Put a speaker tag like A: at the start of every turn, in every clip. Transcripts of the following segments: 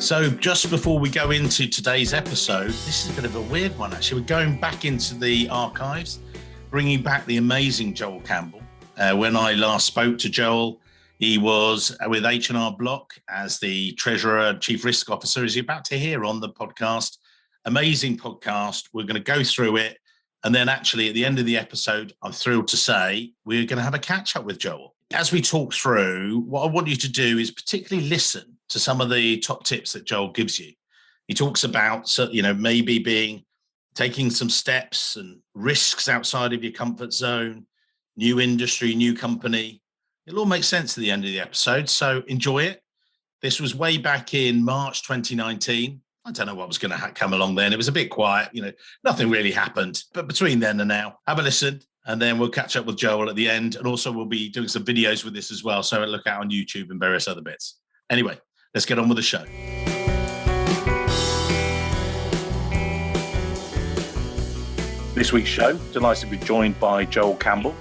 A: So just before we go into today's episode, this is a bit of a weird one, actually. We're going back into the archives, bringing back the amazing Joel Campbell. When I last spoke to Joel, he was with H&R Block as the Treasurer Chief Risk Officer, as you're about to hear on the podcast. Amazing podcast. We're going to go through it. And then actually at the end of the episode, I'm thrilled to say we're going to have a catch up with Joel. As we talk through, what I want you to do is particularly listen to some of the top tips that Joel gives you. He talks about, maybe taking some steps and risks outside of your comfort zone, new industry, new company. It'll all make sense at the end of the episode. So enjoy it. This was way back in March 2019. I don't know what was going to come along then. It was a bit quiet, nothing really happened. But between then and now, have a listen, and then we'll catch up with Joel at the end. And also we'll be doing some videos with this as well. So look out on YouTube and various other bits. Anyway, let's get on with the show. This week's show, delighted to be joined by Joel Campbell,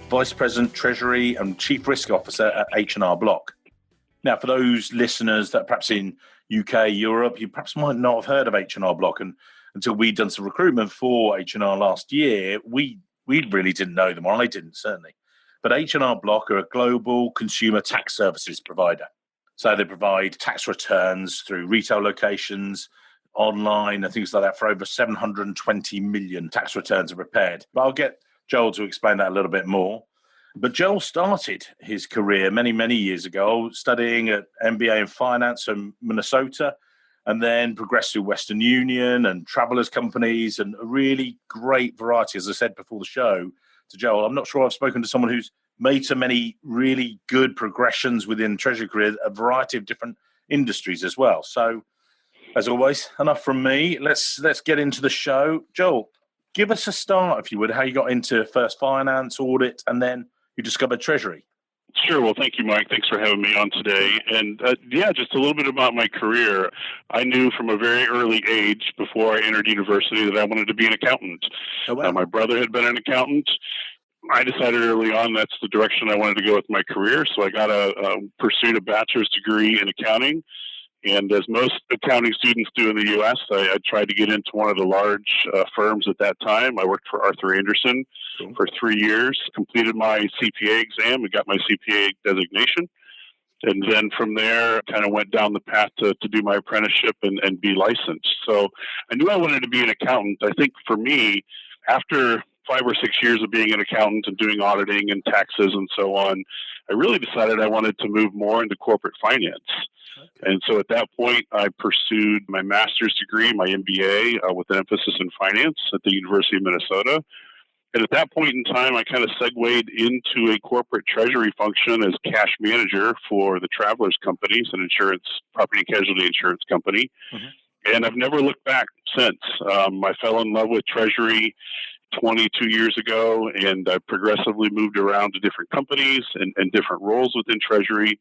A: Vice President, Treasury and Chief Risk Officer at H&R Block. Now, for those listeners that perhaps in UK, Europe, you perhaps might not have heard of H&R Block, and until we'd done some recruitment for H&R last year, we really didn't know them, or I didn't, certainly. But H&R Block are a global consumer tax services provider. So they provide tax returns through retail locations, online, and things like that for over 720 million tax returns are prepared. But I'll get Joel to explain that a little bit more. But Joel started his career many, many years ago studying at MBA in finance in Minnesota, and then progressed through Western Union and travelers companies, and a really great variety, as I said before the show to Joel. I'm not sure I've spoken to someone who's made so many really good progressions within Treasury career, a variety of different industries as well. So, as always, enough from me. Let's get into the show. Joel, give us a start, if you would, how you got into first finance, audit, and then you discovered Treasury.
B: Sure. Well, thank you, Mike. Thanks for having me on today. And just a little bit about my career. I knew from a very early age, before I entered university, that I wanted to be an accountant.
A: Oh, wow.
B: My brother had been an accountant. I decided early on that's the direction I wanted to go with my career. So I pursued a bachelor's degree in accounting. And as most accounting students do in the U.S., I tried to get into one of the large firms at that time. I worked for Arthur Andersen for 3 years, completed my CPA exam and got my CPA designation. And then from there, kind of went down the path to do my apprenticeship and be licensed. So I knew I wanted to be an accountant. I think for me, after 5 or 6 years of being an accountant and doing auditing and taxes and so on, I really decided I wanted to move more into corporate finance. Okay. And so at that point, I pursued my master's degree, my MBA, with an emphasis in finance at the University of Minnesota. And at that point in time, I kind of segued into a corporate treasury function as cash manager for the Travelers companies, an insurance, property and casualty insurance company. Mm-hmm. And I've never looked back since. I fell in love with Treasury 22 years ago, and I progressively moved around to different companies and different roles within Treasury.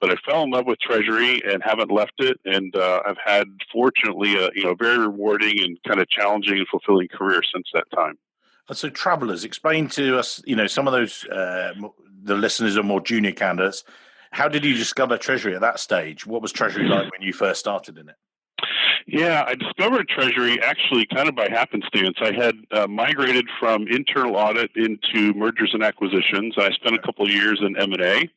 B: But I fell in love with Treasury and haven't left it. And I've had, fortunately, a very rewarding and kind of challenging and fulfilling career since that time.
A: So Travelers, explain to us, some of those, the listeners are more junior candidates. How did you discover Treasury at that stage? What was Treasury like when you first started in it?
B: Yeah, I discovered Treasury actually kind of by happenstance. I had migrated from internal audit into mergers and acquisitions. I spent a couple of years in M&A.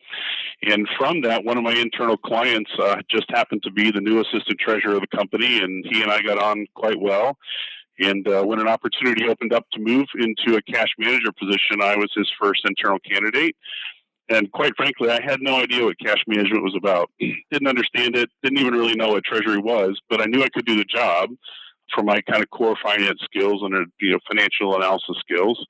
B: And from that, one of my internal clients just happened to be the new assistant treasurer of the company, and he and I got on quite well. And when an opportunity opened up to move into a cash manager position, I was his first internal candidate. And quite frankly, I had no idea what cash management was about. Didn't understand it. Didn't even really know what Treasury was, but I knew I could do the job for my kind of core finance skills and financial analysis skills.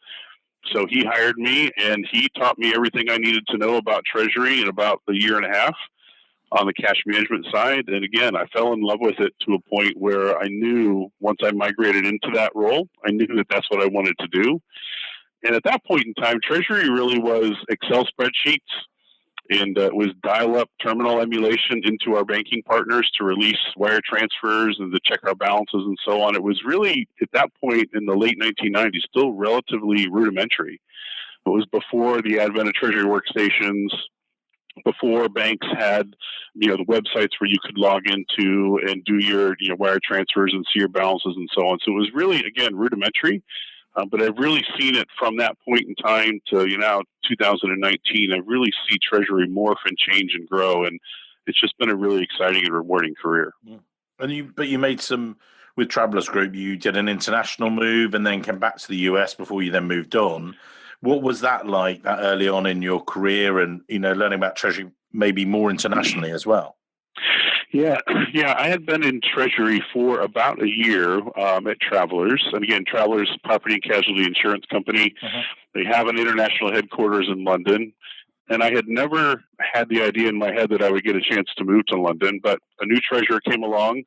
B: So he hired me, and he taught me everything I needed to know about Treasury in about a year and a half on the cash management side. And again, I fell in love with it to a point where I knew once I migrated into that role, I knew that that's what I wanted to do. And at that point in time, Treasury really was Excel spreadsheets, and it was dial-up terminal emulation into our banking partners to release wire transfers and to check our balances and so on. It was really, at that point in the late 1990s, still relatively rudimentary. It was before the advent of Treasury workstations, before banks had, the websites where you could log into and do your, wire transfers and see your balances and so on. So it was really, again, rudimentary. But I've really seen it from that point in time to, now 2019. I really see Treasury morph and change and grow. And it's just been a really exciting and rewarding career.
A: Yeah. But you made with Travelers Group, you did an international move and then came back to the US before you then moved on. What was that like that early on in your career and, learning about Treasury maybe more internationally as well?
B: Yeah. I had been in Treasury for about a year at Travelers. And again, Travelers Property and Casualty Insurance Company. Uh-huh. They have an international headquarters in London. And I had never had the idea in my head that I would get a chance to move to London, but a new treasurer came along,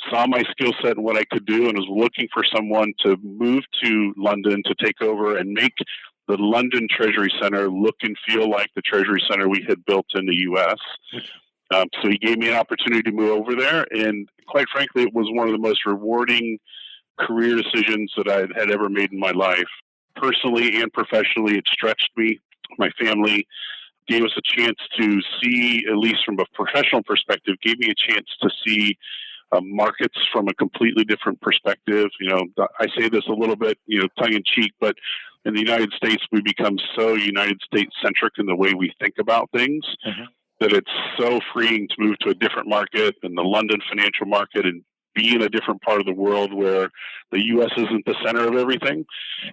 B: saw my skill set and what I could do, and was looking for someone to move to London to take over and make the London Treasury Center look and feel like the Treasury Center we had built in the U.S. So he gave me an opportunity to move over there, and quite frankly, it was one of the most rewarding career decisions that I had ever made in my life. Personally and professionally, it stretched me. My family gave us a chance to see, at least from a professional perspective, gave me a chance to see markets from a completely different perspective. I say this a little bit, tongue in cheek, but in the United States, we become so United States centric in the way we think about things that it's so freeing to move to a different market than the London financial market and be in a different part of the world where the U.S. isn't the center of everything,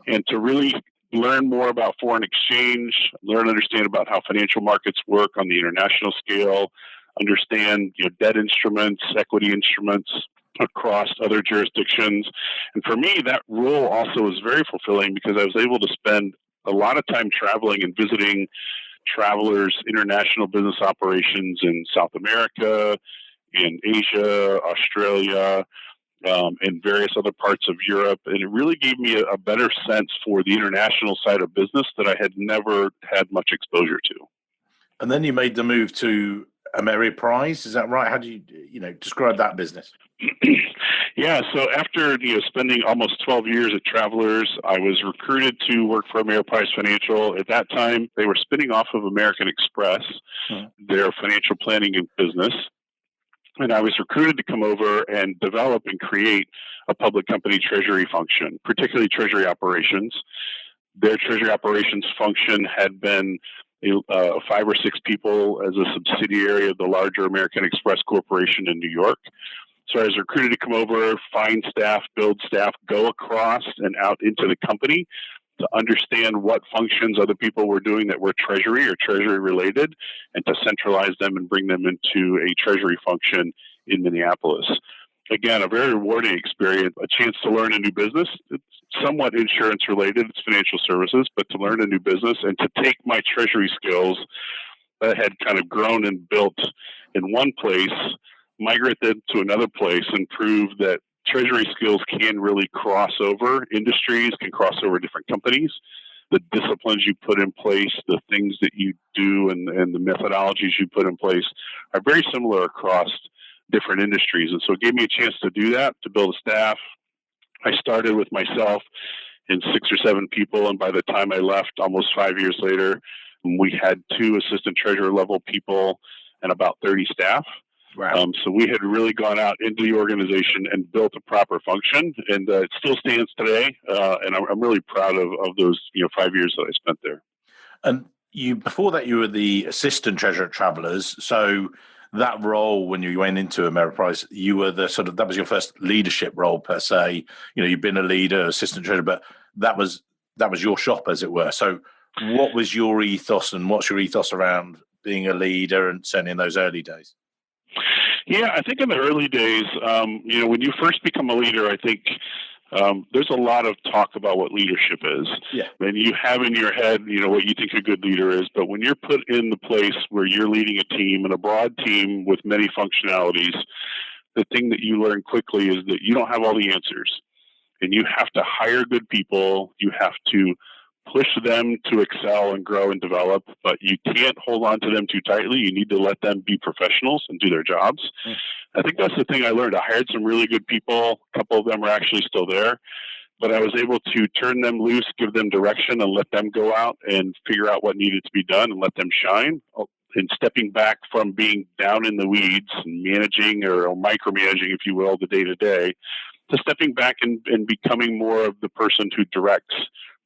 B: and to really learn more about foreign exchange, understand about how financial markets work on the international scale, understand debt instruments, equity instruments across other jurisdictions. And for me, that role also was very fulfilling because I was able to spend a lot of time traveling and visiting Travelers' international business operations in South America, in Asia, Australia, and various other parts of Europe. And it really gave me a better sense for the international side of business that I had never had much exposure to.
A: And then you made the move to Ameriprise. Is that right? How do you describe that business?
B: Yeah. So after, spending almost 12 years at Travelers, I was recruited to work for Ameriprise Financial. At that time, they were spinning off of American Express, their financial planning and business. And I was recruited to come over and develop and create a public company treasury function, particularly treasury operations. Their treasury operations function had been 5 or 6 people as a subsidiary of the larger American Express Corporation in New York. So I was recruited to come over, find staff, build staff, go across and out into the company to understand what functions other people were doing that were treasury or treasury related, and to centralize them and bring them into a treasury function in Minneapolis. Again, a very rewarding experience, a chance to learn a new business. It's somewhat insurance related, it's financial services, but to learn a new business and to take my treasury skills that had kind of grown and built in one place, migrate them to another place and prove that treasury skills can really cross over industries, can cross over different companies. The disciplines you put in place, the things that you do, and the methodologies you put in place are very similar across different industries. And so it gave me a chance to do that, to build a staff. I started with myself and 6 or 7 people. And by the time I left, almost 5 years later, we had 2 assistant treasurer level people and about 30 staff. Wow. So we had really gone out into the organization and built a proper function, and it still stands today. And I'm really proud of those 5 years that I spent there.
A: And before that, you were the assistant treasurer at Travelers. So that role, when you went into Ameriprise, you were that was your first leadership role per se. You've been a leader, assistant treasurer, but that was your shop, as it were. So what was your ethos, and what's your ethos around being a leader, and certainly in those early days?
B: Yeah, I think in the early days, when you first become a leader, I think there's a lot of talk about what leadership is. Yeah. And you have in your head, what you think a good leader is. But when you're put in the place where you're leading a team, and a broad team with many functionalities, the thing that you learn quickly is that you don't have all the answers. And you have to hire good people. You have to push them to excel and grow and develop, but you can't hold on to them too tightly. You need to let them be professionals and do their jobs. I think that's the thing I learned. I hired some really good people. A couple of them are actually still there, but I was able to turn them loose, give them direction, and let them go out and figure out what needed to be done and let them shine. and stepping back from being down in the weeds and managing or micromanaging, if you will, the day-to-day, to stepping back and becoming more of the person who directs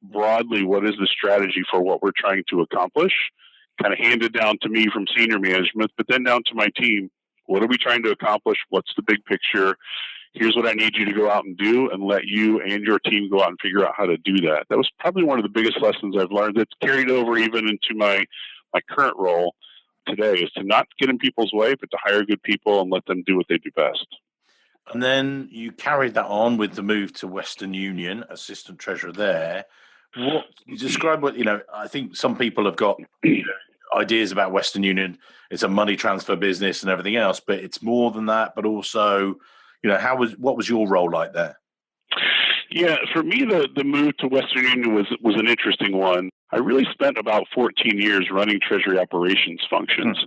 B: broadly what is the strategy for what we're trying to accomplish, kind of handed down to me from senior management, but then down to my team. What are we trying to accomplish? What's the big picture? Here's what I need you to go out and do, and let you and your team go out and figure out how to do that. That was probably one of the biggest lessons I've learned that's carried over even into my current role today, is to not get in people's way, but to hire good people and let them do what they do best.
A: And then you carried that on with the move to Western Union, assistant treasurer there. What you describe what, I think some people have got ideas about Western Union. It's a money transfer business and everything else, but it's more than that. But also, what was your role like there?
B: Yeah, for me, the move to Western Union was an interesting one. I really spent about 14 years running Treasury operations functions.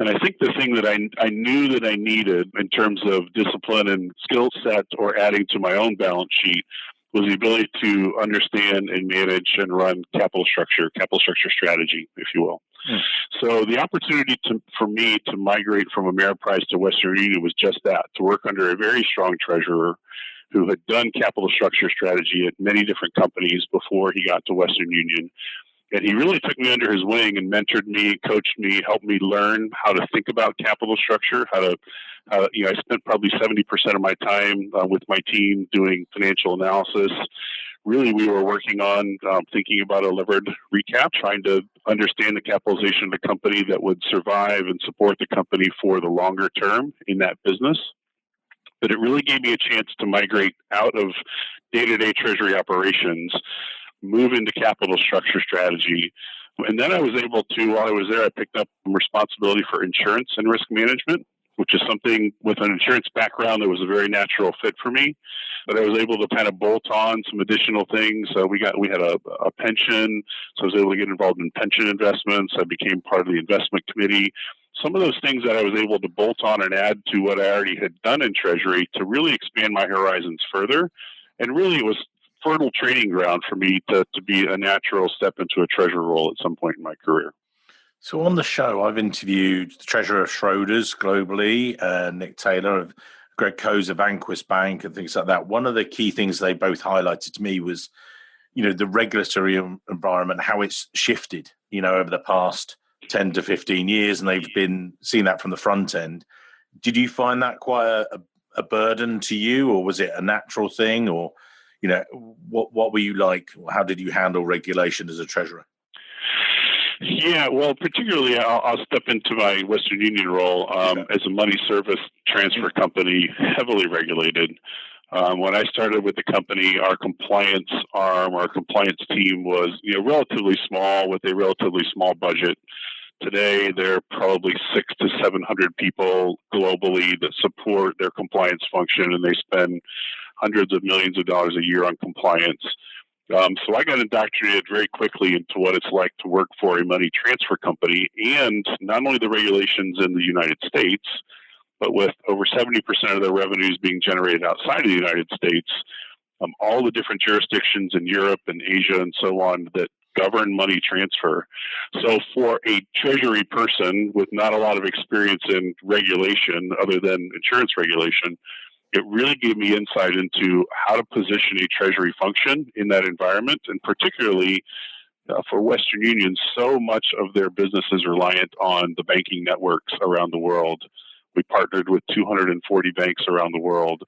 B: And I think the thing that I knew that I needed in terms of discipline and skill set or adding to my own balance sheet was the ability to understand and manage and run capital structure strategy, if you will. So the opportunity for me to migrate from Ameriprise to Western Union was just that, to work under a very strong treasurer who had done capital structure strategy at many different companies before he got to Western Union. And he really took me under his wing and mentored me, coached me, helped me learn how to think about capital structure, I spent probably 70% of my time with my team doing financial analysis. Really, we were working on thinking about a levered recap, trying to understand the capitalization of the company that would survive and support the company for the longer term in that business. But it really gave me a chance to migrate out of day-to-day treasury operations, move into capital structure strategy. And then I was able to, while I was there, I picked up responsibility for insurance and risk management, which is something with an insurance background that was a very natural fit for me. But I was able to kind of bolt on some additional things. We had a pension, so I was able to get involved in pension investments. I became part of the investment committee. Some of those things that I was able to bolt on and add to what I already had done in Treasury to really expand my horizons further. And really it was fertile training ground for me to be a natural step into a treasurer role at some point in my career.
A: So on the show, I've interviewed the treasurer of Schroders globally, Nick Taylor, of Greg Coase of Vanquis Bank and things like that. One of the key things they both highlighted to me was, the regulatory environment, how it's shifted, over the past 10 to 15 years, and they've been seeing that from the front end. Did you find that quite a burden to you, or was it a natural thing, or, what were you like? How did you handle regulation as a treasurer?
B: Yeah, well, particularly I'll step into my Western Union role as a money service transfer company, heavily regulated. When I started with the company, our compliance arm, our compliance team was relatively small with a relatively small budget. Today, there are probably 600 to 700 people globally that support their compliance function, and they spend hundreds of millions of dollars a year on compliance. So I got indoctrinated very quickly into what it's like to work for a money transfer company, and not only the regulations in the United States, but with over 70% of their revenues being generated outside of the United States, all the different jurisdictions in Europe and Asia and so on that govern money transfer. So for a treasury person with not a lot of experience in regulation other than insurance regulation, it really gave me insight into how to position a treasury function in that environment. And particularly for Western Union, so much of their business is reliant on the banking networks around the world. We partnered with 240 banks around the world.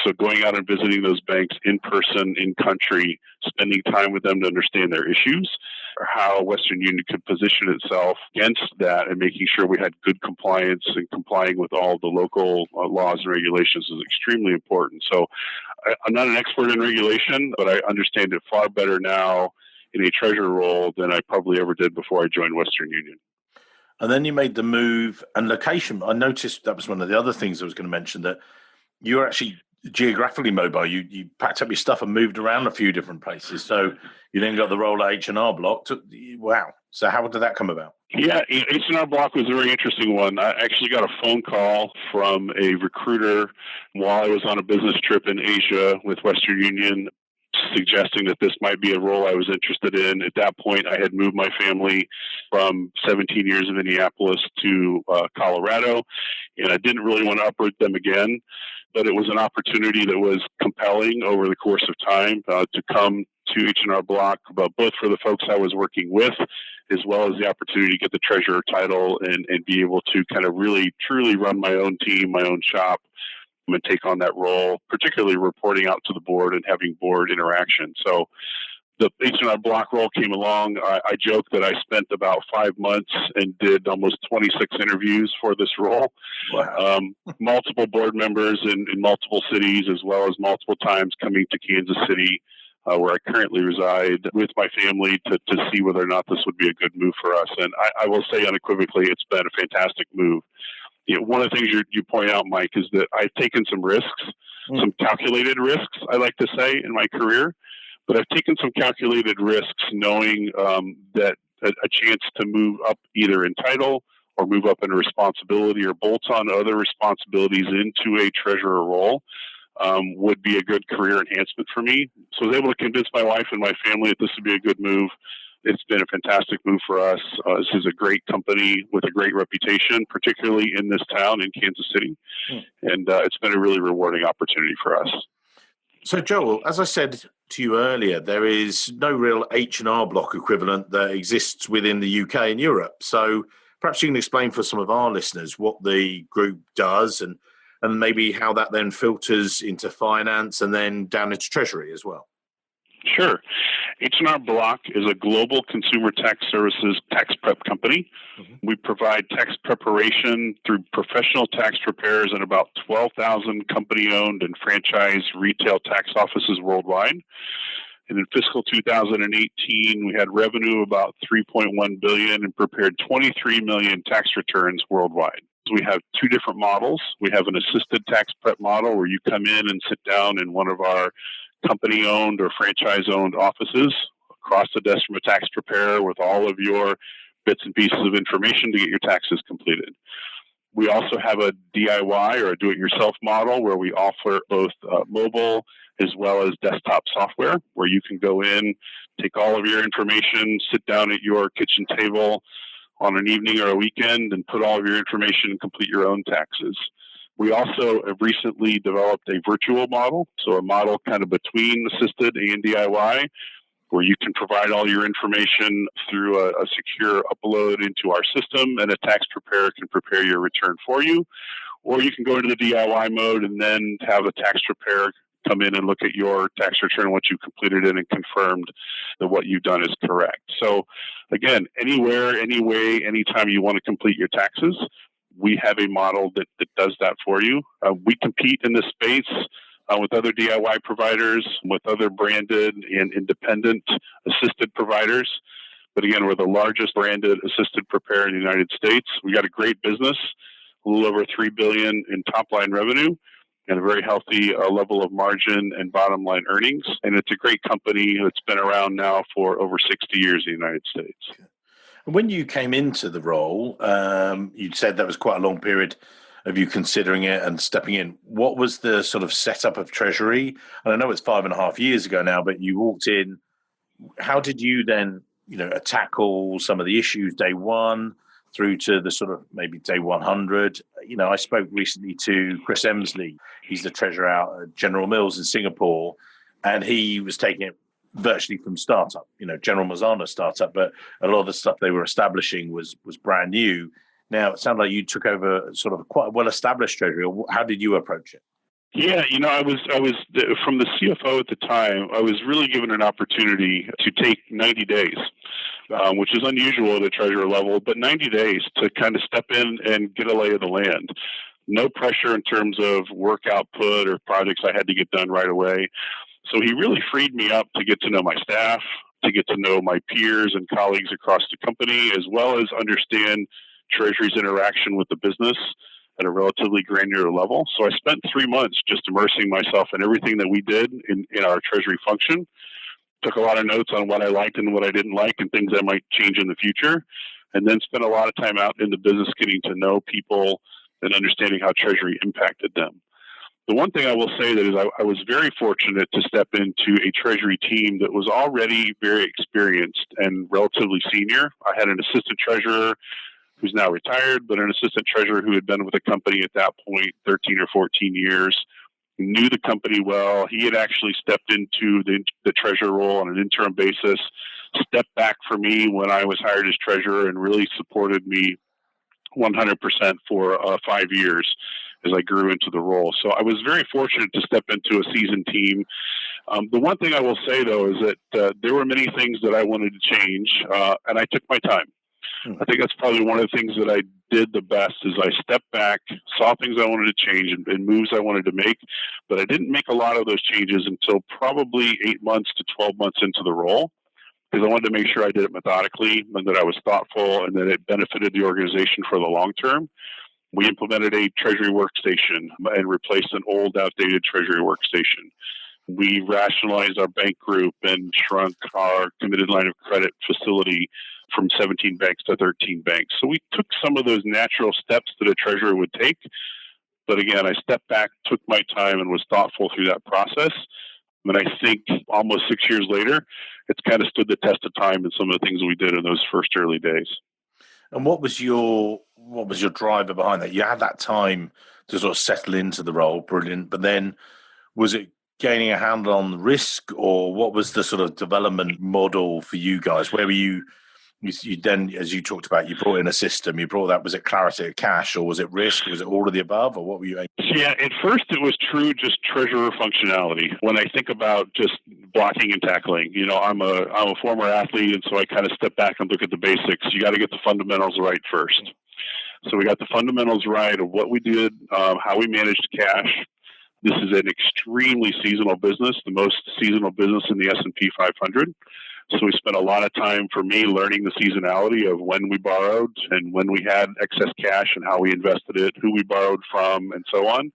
B: So going out and visiting those banks in person, in country, spending time with them to understand their issues, or how Western Union could position itself against that, and making sure we had good compliance and complying with all the local laws and regulations is extremely important. So I'm not an expert in regulation, but I understand it far better now in a treasurer role than I probably ever did before I joined Western Union.
A: And then you made the move and location. I noticed that was one of the other things I was going to mention, that you were actually geographically mobile. You packed up your stuff and moved around a few different places. So you then got the role at H&R Block. Wow. So how did that come about?
B: Yeah, H&R Block was a very interesting one. I actually got a phone call from a recruiter while I was on a business trip in Asia with Western Union, suggesting that this might be a role I was interested in. At that point, I had moved my family from 17 years of Indianapolis to Colorado, and I didn't really want to uproot them again. But it was an opportunity that was compelling over the course of time to come to H&R Block, both for the folks I was working with, as well as the opportunity to get the treasurer title and be able to kind of really, truly run my own team, my own shop, and take on that role, particularly reporting out to the board and having board interaction. So the H&R Block role came along. I joke that I spent about 5 months and did almost 26 interviews for this role.
A: Wow.
B: Multiple board members in multiple cities, as well as multiple times coming to Kansas City, where I currently reside, with my family to see whether or not this would be a good move for us. And I will say unequivocally, it's been a fantastic move. One of the things you point out, Mike, is that I've taken some risks, some calculated risks, I like to say, in my career. But I've taken some calculated risks knowing that a chance to move up either in title or move up in responsibility or bolt on other responsibilities into a treasurer role would be a good career enhancement for me. So I was able to convince my wife and my family that this would be a good move. It's been a fantastic move for us. This is a great company with a great reputation, particularly in this town in Kansas City. And it's been a really rewarding opportunity for us.
A: So, Joel, as I said to you earlier, there is no real H&R Block equivalent that exists within the UK and Europe. So perhaps you can explain for some of our listeners what the group does and maybe how that then filters into finance and then down into Treasury as well.
B: Sure. H&R Block is a global consumer tax services tax prep company. We provide tax preparation through professional tax preparers in about 12,000 company-owned and franchise retail tax offices worldwide. And in fiscal 2018, we had revenue of about $3.1 billion and prepared 23 million tax returns worldwide. So we have two different models. We have an assisted tax prep model where you come in and sit down in one of our company-owned or franchise-owned offices across the desk from a tax preparer with all of your bits and pieces of information to get your taxes completed. We also have a DIY or a do-it-yourself model where we offer both mobile as well as desktop software where you can go in, take all of your information, sit down at your kitchen table on an evening or a weekend and put all of your information and complete your own taxes. We also have recently developed a virtual model, so a model kind of between assisted and DIY, where you can provide all your information through a secure upload into our system, and a tax preparer can prepare your return for you. Or you can go into the DIY mode and then have a tax preparer come in and look at your tax return once you've completed it and confirmed that what you've done is correct. So again, anywhere, any way, anytime you want to complete your taxes, we have a model that does that for you. We compete in this space with other DIY providers, with other branded and independent assisted providers. But again, we're the largest branded assisted preparer in the United States. We got a great business, a little over $3 billion in top line revenue, and a very healthy level of margin and bottom line earnings. And it's a great company that's been around now for over 60 years in the United States.
A: Okay. When you came into the role, you said that was quite a long period of you considering it and stepping in. What was the sort of setup of Treasury? And I know it's 5.5 years ago now, but you walked in. How did you then, tackle some of the issues day one through to the sort of maybe day 100? I spoke recently to Chris Emsley. He's the treasurer out at General Mills in Singapore, and he was taking it virtually from startup. General Mills aren't a startup, but a lot of the stuff they were establishing was brand new. Now, it sounded like you took over sort of quite a well-established treasury. How did you approach it?
B: Yeah, I was from the CFO at the time. I was really given an opportunity to take 90 days, which is unusual at a treasurer level, but 90 days to kind of step in and get a lay of the land. No pressure in terms of work output or projects I had to get done right away. So he really freed me up to get to know my staff, to get to know my peers and colleagues across the company, as well as understand Treasury's interaction with the business at a relatively granular level. So I spent 3 months just immersing myself in everything that we did in our Treasury function. Took a lot of notes on what I liked and what I didn't like and things that might change in the future. And then spent a lot of time out in the business getting to know people and understanding how Treasury impacted them. The one thing I will say that is I was very fortunate to step into a Treasury team that was already very experienced and relatively senior. I had an assistant treasurer who's now retired, but an assistant treasurer who had been with the company at that point 13 or 14 years, knew the company well. He had actually stepped into the treasurer role on an interim basis, stepped back for me when I was hired as treasurer, and really supported me 100% for 5 years as I grew into the role. So I was very fortunate to step into a seasoned team. The one thing I will say, though, is that there were many things that I wanted to change, and I took my time. I think that's probably one of the things that I did the best is I stepped back, saw things I wanted to change and moves I wanted to make, but I didn't make a lot of those changes until probably 8 months to 12 months into the role, because I wanted to make sure I did it methodically and that I was thoughtful and that it benefited the organization for the long term. We implemented a Treasury workstation and replaced an old, outdated Treasury workstation. We rationalized our bank group and shrunk our committed line of credit facility from 17 banks to 13 banks. So we took some of those natural steps that a treasurer would take. But again, I stepped back, took my time, and was thoughtful through that process. And I think almost 6 years later, it's kind of stood the test of time in some of the things we did in those first early days.
A: And what was your driver behind that? You had that time to sort of settle into the role, brilliant. But then was it gaining a handle on the risk, or what was the sort of development model for you guys? Where were you then, as you talked about, you brought in a system, was it clarity of cash, or was it risk? Was it all of the above, or what were you?
B: Yeah, at first it was true just treasurer functionality. When I think about just blocking and tackling, I'm a former athlete, and so I kind of step back and look at the basics. You got to get the fundamentals right first. So we got the fundamentals right of what we did, how we managed cash. This is an extremely seasonal business, the most seasonal business in the S&P 500. So we spent a lot of time for me learning the seasonality of when we borrowed and when we had excess cash and how we invested it, who we borrowed from, and so on.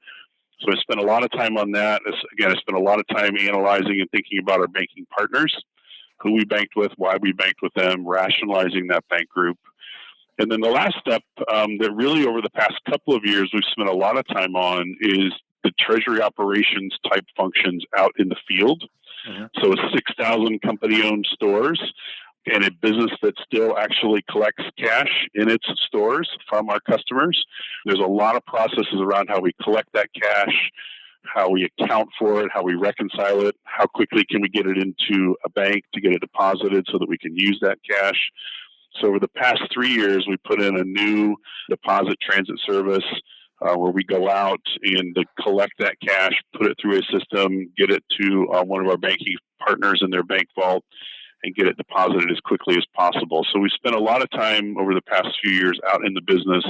B: So I spent a lot of time on that. Again, I spent a lot of time analyzing and thinking about our banking partners, who we banked with, why we banked with them, rationalizing that bank group. And then the last step that really over the past couple of years we've spent a lot of time on is the treasury operations type functions out in the field. So 6,000 company-owned stores and a business that still actually collects cash in its stores from our customers. There's a lot of processes around how we collect that cash, how we account for it, how we reconcile it, how quickly can we get it into a bank to get it deposited so that we can use that cash. So over the past 3 years, we put in a new deposit transit service where we go out and collect that cash, put it through a system, get it to one of our banking partners in their bank vault, and get it deposited as quickly as possible. So we spent a lot of time over the past few years out in the business,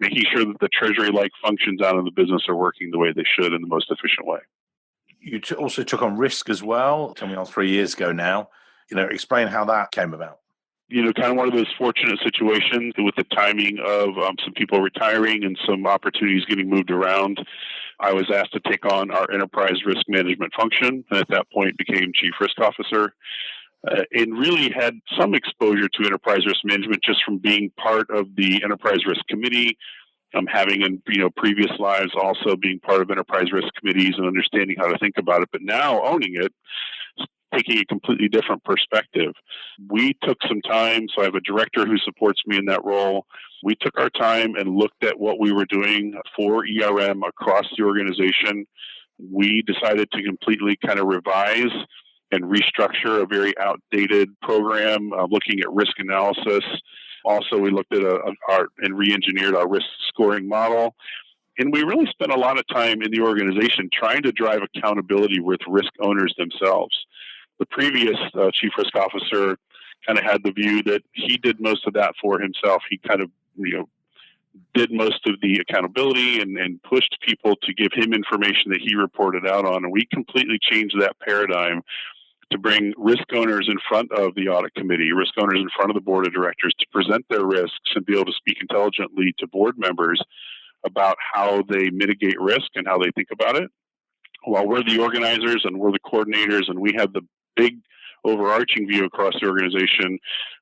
B: making sure that the treasury-like functions out in the business are working the way they should in the most efficient way.
A: You also took on risk as well, coming on 3 years ago now. Explain how that came about.
B: Kind of one of those fortunate situations with the timing of some people retiring and some opportunities getting moved around. I was asked to take on our enterprise risk management function, and at that point became chief risk officer. And really had some exposure to enterprise risk management just from being part of the enterprise risk committee, having in previous lives also being part of enterprise risk committees and understanding how to think about it. But now owning it, taking a completely different perspective. We took some time, so I have a director who supports me in that role. We took our time and looked at what we were doing for ERM across the organization. We decided to completely kind of revise and restructure a very outdated program, looking at risk analysis. Also, we looked at and re-engineered our risk scoring model. And we really spent a lot of time in the organization trying to drive accountability with risk owners themselves. The previous chief risk officer kind of had the view that he did most of that for himself. He kind of, did most of the accountability and pushed people to give him information that he reported out on. And we completely changed that paradigm to bring risk owners in front of the audit committee, risk owners in front of the board of directors to present their risks and be able to speak intelligently to board members about how they mitigate risk and how they think about it. While we're the organizers and we're the coordinators and we have the big overarching view across the organization,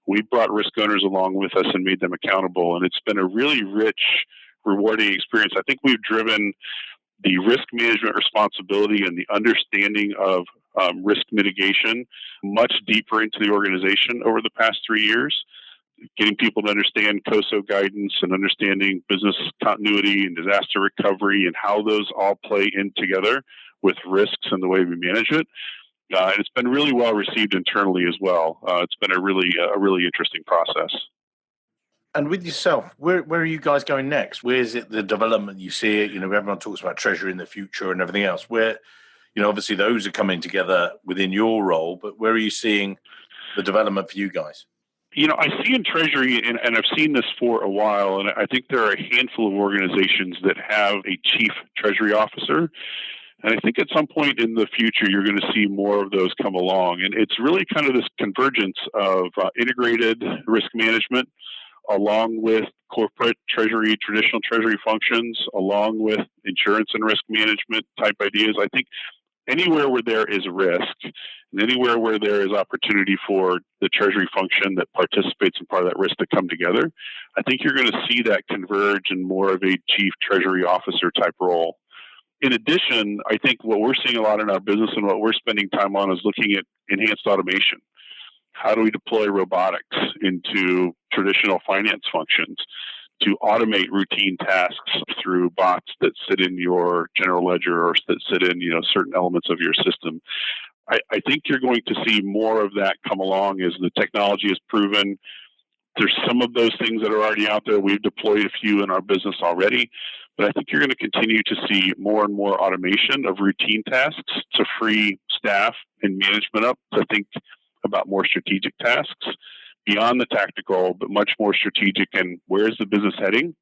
B: we brought risk owners along with us and made them accountable. And it's been a really rich, rewarding experience. I think we've driven the risk management responsibility and the understanding of risk mitigation much deeper into the organization over the past 3 years, getting people to understand COSO guidance and understanding business continuity and disaster recovery and how those all play in together with risks and the way we manage it. And it's been really well received internally as well. It's been a really interesting process.
A: And with yourself, where are you guys going next? Where is it the development you see it? Everyone talks about Treasury in the future and everything else. Where, obviously those are coming together within your role, but where are you seeing the development for you guys?
B: I see in Treasury, and I've seen this for a while, and I think there are a handful of organizations that have a chief Treasury officer. And I think at some point in the future, you're going to see more of those come along. And it's really kind of this convergence of integrated risk management along with corporate treasury, traditional treasury functions, along with insurance and risk management type ideas. I think anywhere where there is risk and anywhere where there is opportunity for the treasury function that participates in part of that risk to come together, I think you're going to see that converge in more of a chief treasury officer type role. In addition, I think what we're seeing a lot in our business and what we're spending time on is looking at enhanced automation. How do we deploy robotics into traditional finance functions to automate routine tasks through bots that sit in your general ledger or that sit in certain elements of your system? I think you're going to see more of that come along as the technology is proven. There's some of those things that are already out there. We've deployed a few in our business already, but I think you're going to continue to see more and more automation of routine tasks to free staff and management up to think about more strategic tasks beyond the tactical, but much more strategic. And where is the business heading?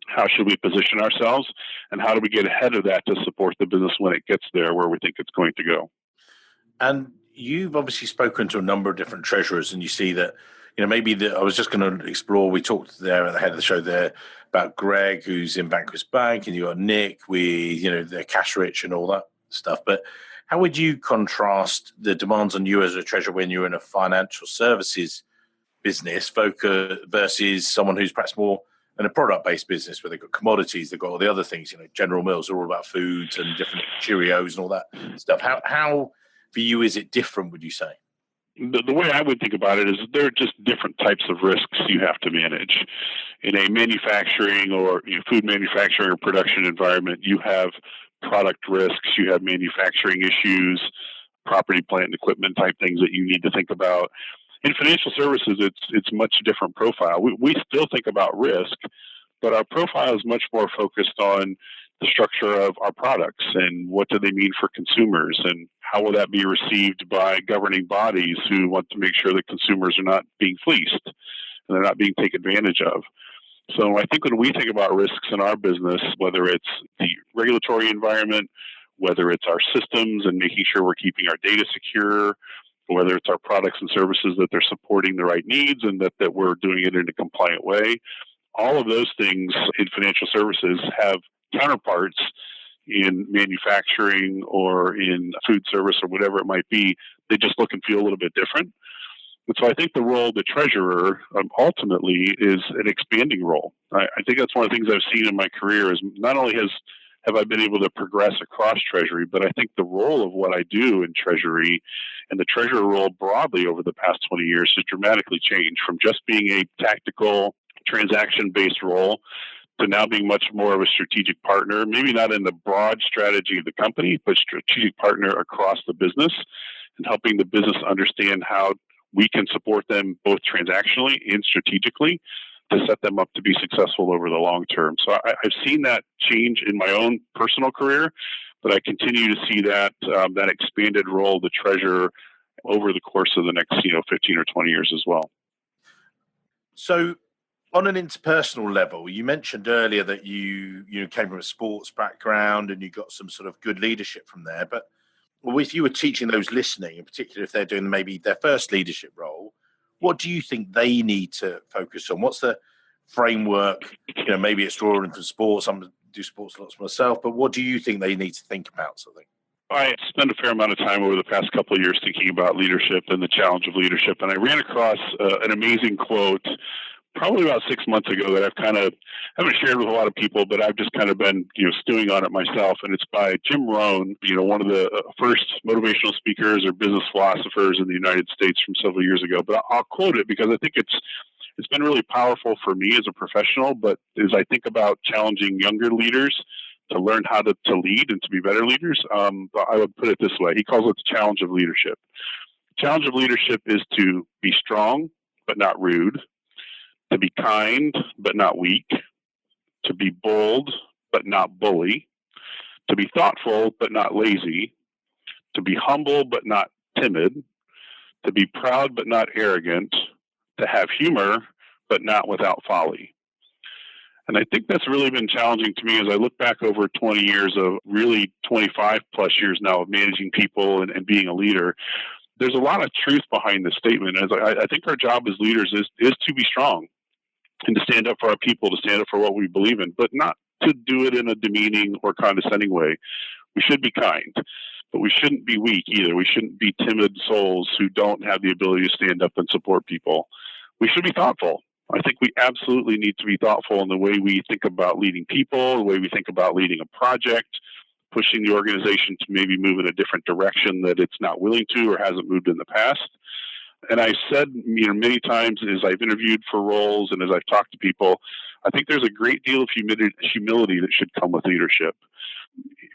B: How should we position ourselves? And how do we get ahead of that to support the business when it gets there where we think it's going to go?
A: And you've obviously spoken to a number of different treasurers, and you see that, I was just going to explore, we talked there at the head of the show there about Greg, who's in Vanquist Bank, and you got Nick with, they're cash rich and all that stuff. But how would you contrast the demands on you as a treasurer when you're in a financial services business focus versus someone who's perhaps more in a product-based business where they've got commodities, they've got all the other things, General Mills are all about foods and different Cheerios and all that stuff. How for you is it different, would you say?
B: The way I would think about it is there are just different types of risks you have to manage. In a manufacturing or food manufacturing or production environment, you have product risks, you have manufacturing issues, property, plant, and equipment type things that you need to think about. In financial services, it's much different profile. We still think about risk, but our profile is much more focused on the structure of our products and what do they mean for consumers and how will that be received by governing bodies who want to make sure that consumers are not being fleeced and they're not being taken advantage of. So I think when we think about risks in our business, whether it's the regulatory environment, whether it's our systems and making sure we're keeping our data secure, whether it's our products and services that they're supporting the right needs and that we're doing it in a compliant way, all of those things in financial services have counterparts in manufacturing or in food service or whatever it might be. They just look and feel a little bit different. And so I think the role of the treasurer ultimately is an expanding role. I think that's one of the things I've seen in my career is not only have I been able to progress across Treasury, but I think the role of what I do in Treasury and the treasurer role broadly over the past 20 years has dramatically changed from just being a tactical transaction-based role to now being much more of a strategic partner, maybe not in the broad strategy of the company, but strategic partner across the business and helping the business understand how we can support them both transactionally and strategically to set them up to be successful over the long term. So I've seen that change in my own personal career, but I continue to see that that expanded role of the treasurer over the course of the next 15 or 20 years as well.
A: So on an interpersonal level, you mentioned earlier that you came from a sports background and you got some sort of good leadership from there. But if you were teaching those listening, in particular if they're doing maybe their first leadership role, what do you think they need to focus on? What's the framework? Maybe it's drawing from sports. I'm do sports lots myself, but what do you think they need to think about? Something.
B: I spent a fair amount of time over the past couple of years thinking about leadership and the challenge of leadership, and I ran across an amazing quote probably about 6 months ago that haven't shared with a lot of people, but I've just kind of been, stewing on it myself. And it's by Jim Rohn, one of the first motivational speakers or business philosophers in the United States from several years ago. But I'll quote it because I think it's been really powerful for me as a professional. But as I think about challenging younger leaders to learn how to lead and to be better leaders, I would put it this way. He calls it the challenge of leadership. The challenge of leadership is to be strong, but not rude, to be kind, but not weak, to be bold, but not bully, to be thoughtful, but not lazy, to be humble, but not timid, to be proud, but not arrogant, to have humor, but not without folly. And I think that's really been challenging to me as I look back over 20 years of really 25 plus years now of managing people and being a leader. There's a lot of truth behind this statement. As I think our job as leaders is to be strong and to stand up for our people, to stand up for what we believe in, but not to do it in a demeaning or condescending way. We should be kind, but we shouldn't be weak either. We shouldn't be timid souls who don't have the ability to stand up and support people. We should be thoughtful. I think we absolutely need to be thoughtful in the way we think about leading people, the way we think about leading a project, pushing the organization to maybe move in a different direction that it's not willing to or hasn't moved in the past. And I said, many times as I've interviewed for roles and as I've talked to people, I think there's a great deal of humility that should come with leadership.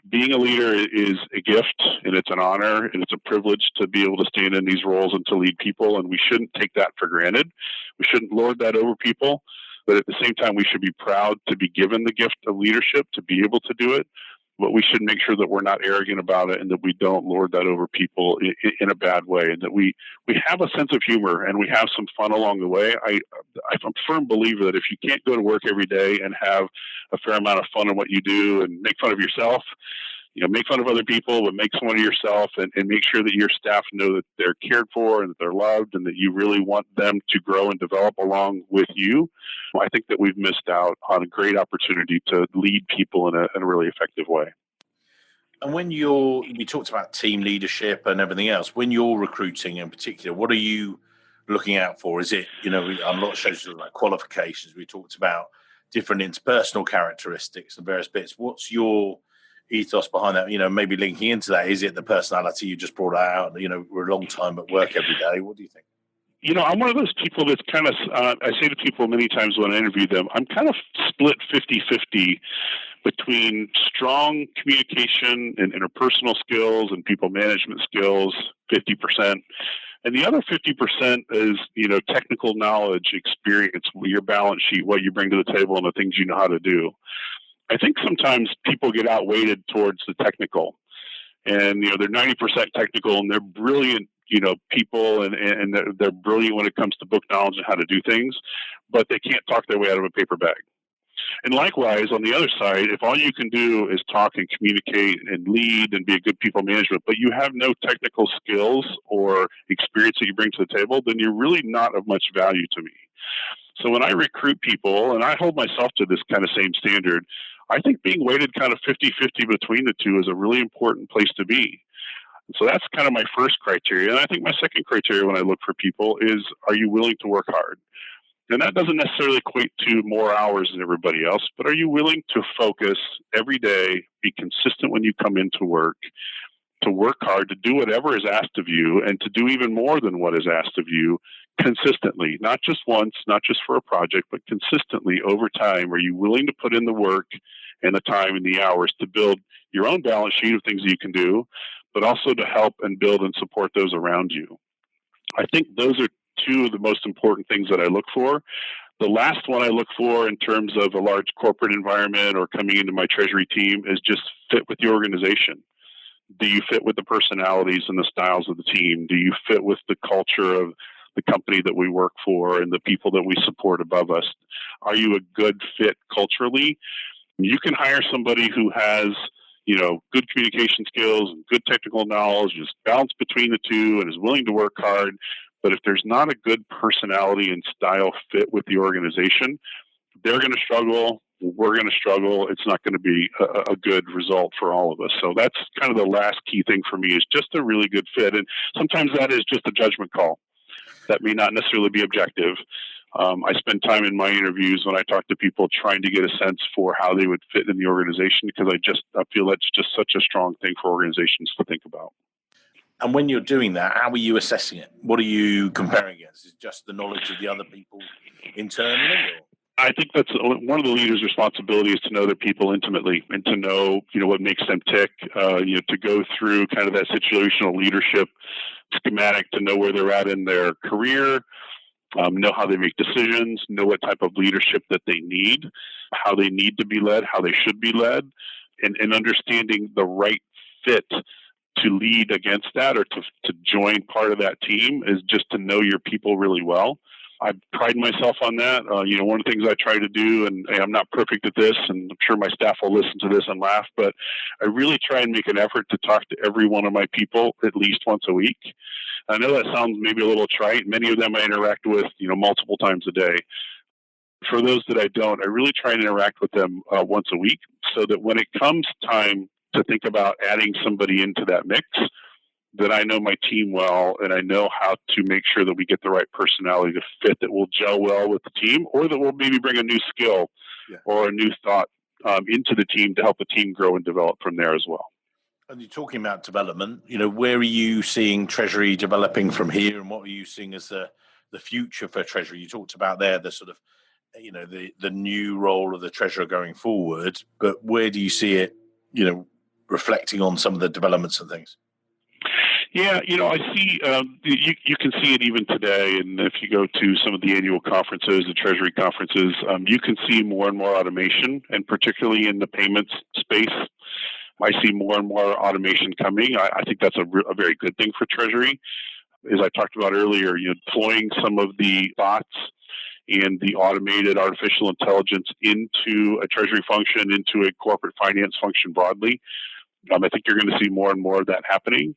B: Being a leader is a gift, and it's an honor, and it's a privilege to be able to stand in these roles and to lead people, and we shouldn't take that for granted. We shouldn't lord that over people, but at the same time, we should be proud to be given the gift of leadership, to be able to do it. But we should make sure that we're not arrogant about it and that we don't lord that over people in a bad way, and that we have a sense of humor and we have some fun along the way. I'm a firm believer that if you can't go to work every day and have a fair amount of fun in what you do and make fun of yourself, make fun of other people, but make fun of yourself and make sure that your staff know that they're cared for and that they're loved and that you really want them to grow and develop along with you. I think that we've missed out on a great opportunity to lead people in a really effective way.
A: And when we talked about team leadership and everything else, when you're recruiting in particular, what are you looking out for? Is it, on a lot of shows like qualifications, we talked about different interpersonal characteristics and various bits. What's your ethos behind that? Maybe linking into that, is it the personality you just brought out? We're a long time at work every day. What do you think?
B: I'm one of those people that's kind of, I say to people many times when I interview them, I'm kind of split 50-50 between strong communication and interpersonal skills and people management skills, 50%. And the other 50% is, technical knowledge, experience, your balance sheet, what you bring to the table and the things you know how to do. I think sometimes people get outweighted towards the technical, and they're 90% technical and they're brilliant, people, and they're brilliant when it comes to book knowledge and how to do things, but they can't talk their way out of a paper bag. And likewise, on the other side, if all you can do is talk and communicate and lead and be a good people management, but you have no technical skills or experience that you bring to the table, then you're really not of much value to me. So when I recruit people, and I hold myself to this kind of same standard, I think being weighted kind of 50-50 between the two is a really important place to be. So that's kind of my first criteria. And I think my second criteria when I look for people is, are you willing to work hard? And that doesn't necessarily equate to more hours than everybody else, but are you willing to focus every day, be consistent when you come into work, to work hard, to do whatever is asked of you, and to do even more than what is asked of you consistently, not just once, not just for a project, but consistently over time? Are you willing to put in the work and the time and the hours to build your own balance sheet of things that you can do, but also to help and build and support those around you? I think those are two of the most important things that I look for. The last one I look for in terms of a large corporate environment or coming into my Treasury team is just fit with the organization. Do you fit with the personalities and the styles of the team? Do you fit with the culture of the company that we work for and the people that we support above us? Are you a good fit culturally? You can hire somebody who has, good communication skills and good technical knowledge, is balanced between the two and is willing to work hard. But if there's not a good personality and style fit with the organization, they're going to struggle. We're going to struggle. It's not going to be a good result for all of us. So that's kind of the last key thing for me, is just a really good fit. And sometimes that is just a judgment call. That may not necessarily be objective, I spend time in my interviews when I talk to people trying to get a sense for how they would fit in the organization, because I feel that's just such a strong thing for organizations to think about.
A: And when you're doing that, how are you assessing it? What are you comparing against? Is it just the knowledge of the other people internally? Or?
B: I think that's one of the leaders' responsibility, is to know their people intimately and to know, what makes them tick, to go through kind of that situational leadership schematic to know where they're at in their career, know how they make decisions, know what type of leadership that they need, how they need to be led, how they should be led, and understanding the right fit to lead against that, or to join part of that team, is just to know your people really well. I pride myself on that. One of the things I try to do, and I'm not perfect at this, and I'm sure my staff will listen to this and laugh, but I really try and make an effort to talk to every one of my people at least once a week. I know that sounds maybe a little trite. Many of them I interact with, multiple times a day. For those that I don't, I really try and interact with them once a week, so that when it comes time to think about adding somebody into that mix, that I know my team well, and I know how to make sure that we get the right personality to fit, that will gel well with the team, or that will maybe bring a new skill or a new thought into the team to help the team grow and develop from there as well.
A: And you're talking about development, where are you seeing Treasury developing from here, and what are you seeing as the future for Treasury? You talked about there the sort of, the new role of the Treasurer going forward, but where do you see it, reflecting on some of the developments and things?
B: Yeah, I see, you can see it even today. And if you go to some of the annual conferences, the Treasury conferences, you can see more and more automation, and particularly in the payments space, I see more and more automation coming. I think that's a very good thing for Treasury. As I talked about earlier, deploying some of the bots and the automated artificial intelligence into a Treasury function, into a corporate finance function broadly. I think you're going to see more and more of that happening.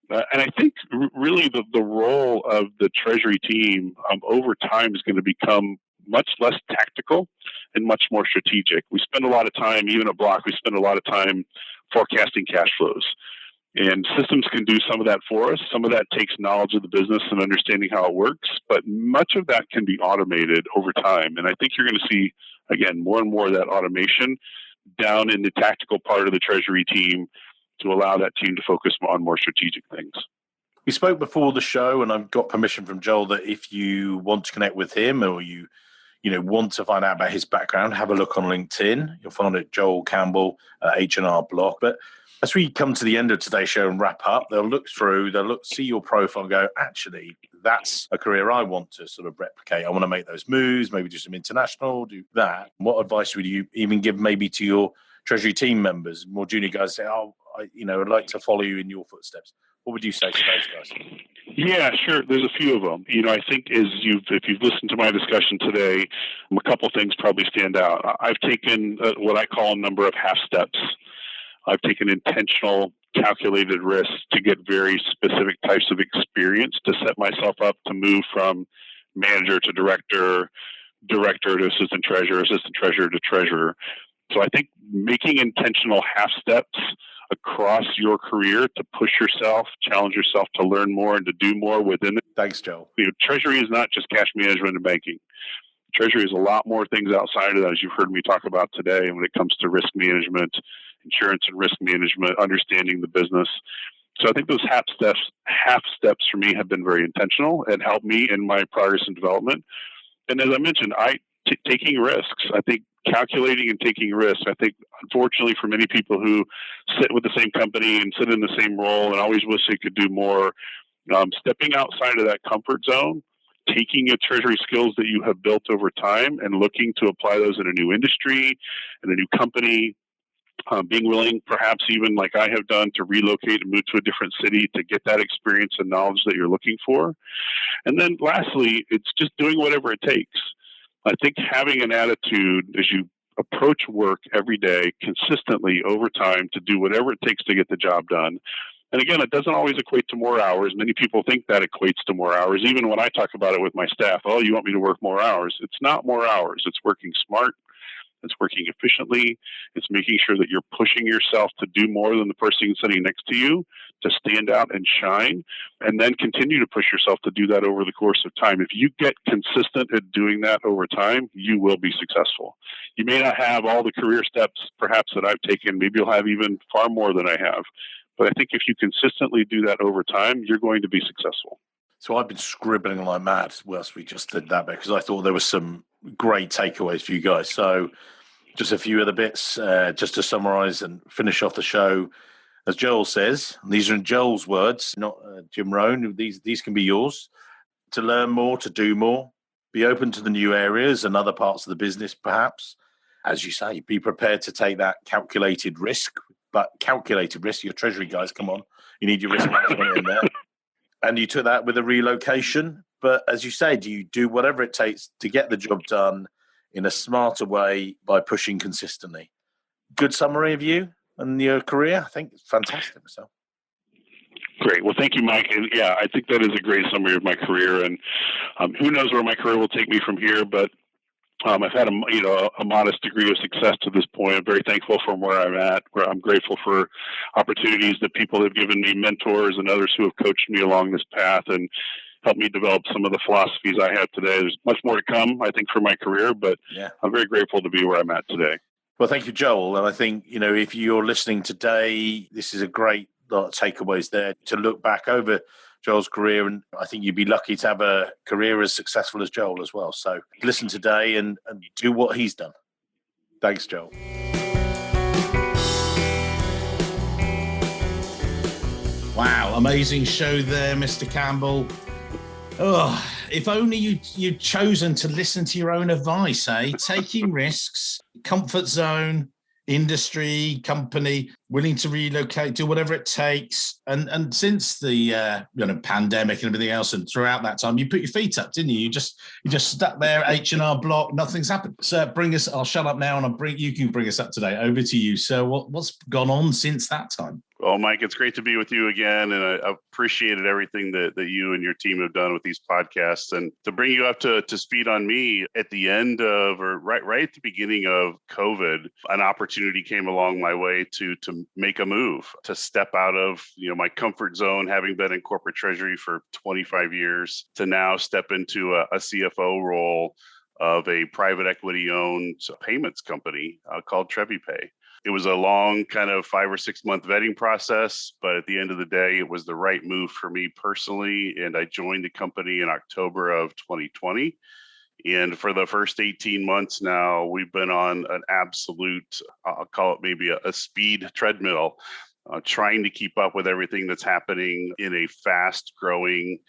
B: And I think really the role of the Treasury team over time is going to become much less tactical and much more strategic. We spend a lot of time, even at Block, we spend a lot of time forecasting cash flows. And systems can do some of that for us. Some of that takes knowledge of the business and understanding how it works, but much of that can be automated over time. And I think you're going to see, again, more and more of that automation down in the tactical part of the Treasury team, to allow that team to focus on more strategic things.
A: We spoke before the show, and I've got permission from Joel that if you want to connect with him, or you want to find out about his background, have a look on LinkedIn. You'll find it Joel Campbell at H&R Block. But as we come to the end of today's show and wrap up, they'll see your profile and go, actually, that's a career I want to sort of replicate. I want to make those moves, maybe do some international, do that. What advice would you even give maybe to your Treasury team members, more junior guys, say, I'd like to follow you in your footsteps? What would you say to those guys?
B: Yeah, sure. There's a few of them. I think if you've listened to my discussion today, a couple things probably stand out. I've taken what I call a number of half steps. I've taken intentional, calculated risks to get very specific types of experience to set myself up to move from manager to director to assistant treasurer to treasurer. So I think making intentional half steps across your career to push yourself, challenge yourself to learn more and to do more within it.
A: Thanks, Joe.
B: Treasury is not just cash management and banking. Treasury is a lot more things outside of that, as you've heard me talk about today, when it comes to risk management, insurance and risk management, understanding the business. So I think those half steps for me have been very intentional and helped me in my progress and development. And as I mentioned, taking risks. I think calculating and taking risks. I think, unfortunately, for many people who sit with the same company and sit in the same role and always wish they could do more, stepping outside of that comfort zone, taking your Treasury skills that you have built over time and looking to apply those in a new industry, in a new company, being willing, perhaps even like I have done, to relocate and move to a different city to get that experience and knowledge that you're looking for. And then lastly, it's just doing whatever it takes. I think having an attitude as you approach work every day consistently over time to do whatever it takes to get the job done. And again, it doesn't always equate to more hours. Many people think that equates to more hours. Even when I talk about it with my staff, oh, you want me to work more hours? It's not more hours. It's working smart. It's working efficiently. It's making sure that you're pushing yourself to do more than the person sitting next to you, to stand out and shine, and then continue to push yourself to do that over the course of time. If you get consistent at doing that over time, you will be successful. You may not have all the career steps perhaps that I've taken. Maybe you'll have even far more than I have. But I think if you consistently do that over time, you're going to be successful.
A: So I've been scribbling like mad whilst we just did that because I thought there was some great takeaways for you guys. So just a few of the bits, just to summarize and finish off the show. As Joel says, and these are in Joel's words, not Jim Rohn, these can be yours. To learn more, to do more, be open to the new areas and other parts of the business, perhaps. As you say, be prepared to take that calculated risk, but calculated risk, your treasury guys, come on, you need your risk management in there. And you took that with a relocation. But as you say, do you do whatever it takes to get the job done in a smarter way by pushing consistently? Good summary of you and your career. I think it's fantastic. So.
B: Great. Well, thank you, Mike. And yeah, I think that is a great summary of my career. And who knows where my career will take me from here, but I've had a modest degree of success to this point. I'm very thankful from where I'm at. Where I'm grateful for opportunities that people have given me, mentors and others who have coached me along this path and helped me develop some of the philosophies I have today. There's much more to come, I think, for my career, but yeah. I'm very grateful to be where I'm at today.
A: Well, thank you, Joel. And I think, if you're listening today, this is a great lot of takeaways there to look back over Joel's career, and I think you'd be lucky to have a career as successful as Joel as well. So listen today and do what he's done. Thanks, Joel.
C: Wow, amazing show there, Mr. Campbell. Oh, if only you'd chosen to listen to your own advice, eh? Taking risks, comfort zone, industry, company, willing to relocate, do whatever it takes. And since the pandemic and everything else, and throughout that time, you put your feet up, didn't you? You just stuck there, H&R Block, nothing's happened. So I'll shut up now and you can bring us up today. Over to you. So what's gone on since that time?
D: Well, Mike, it's great to be with you again, and I appreciated everything that you and your team have done with these podcasts. And to bring you up to speed on me, at the end of, or right at the beginning of COVID, an opportunity came along my way to make a move, to step out of my comfort zone, having been in corporate treasury for 25 years, to now step into a CFO role of a private equity-owned payments company called TreviPay. It was a long kind of 5 or 6 month vetting process, but at the end of the day, it was the right move for me personally. And I joined the company in October of 2020. And for the first 18 months now, we've been on an absolute, I'll call it maybe a speed treadmill, trying to keep up with everything that's happening in a fast growing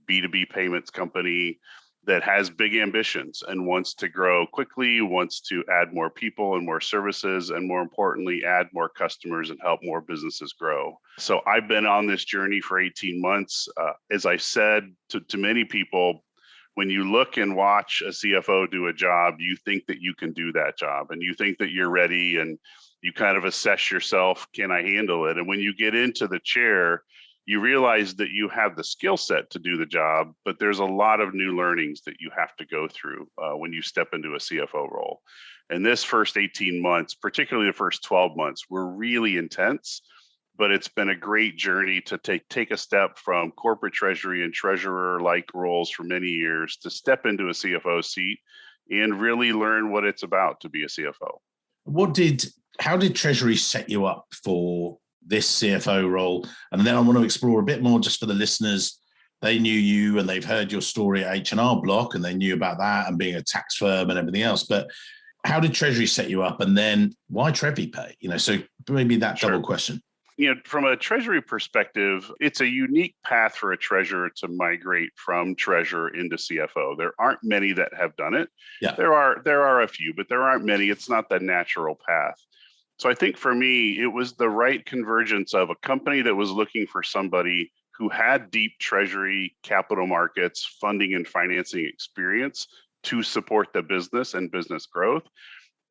D: B2B payments company that has big ambitions and wants to grow quickly, wants to add more people and more services, and more importantly, add more customers and help more businesses grow. So I've been on this journey for 18 months. As I said to many people, when you look and watch a CFO do a job, you think that you can do that job and you think that you're ready and you kind of assess yourself, can I handle it? And when you get into the chair, you realize that you have the skill set to do the job, but there's a lot of new learnings that you have to go through when you step into a CFO role. And this first 18 months, particularly the first 12 months, were really intense, but it's been a great journey to take a step from corporate treasury and treasurer-like roles for many years to step into a CFO seat and really learn what it's about to be a CFO.
C: How did Treasury set you up for this CFO role? And then I want to explore a bit more just for the listeners. They knew you and they've heard your story at H&R Block and they knew about that and being a tax firm and everything else. But how did Treasury set you up? And then why TreviPay? So maybe that double question.
D: From a treasury perspective, it's a unique path for a treasurer to migrate from treasurer into CFO. There aren't many that have done it.
C: Yeah.
D: There are a few, but there aren't many. It's not the natural path. So I think for me, it was the right convergence of a company that was looking for somebody who had deep treasury, capital markets, funding and financing experience to support the business and business growth,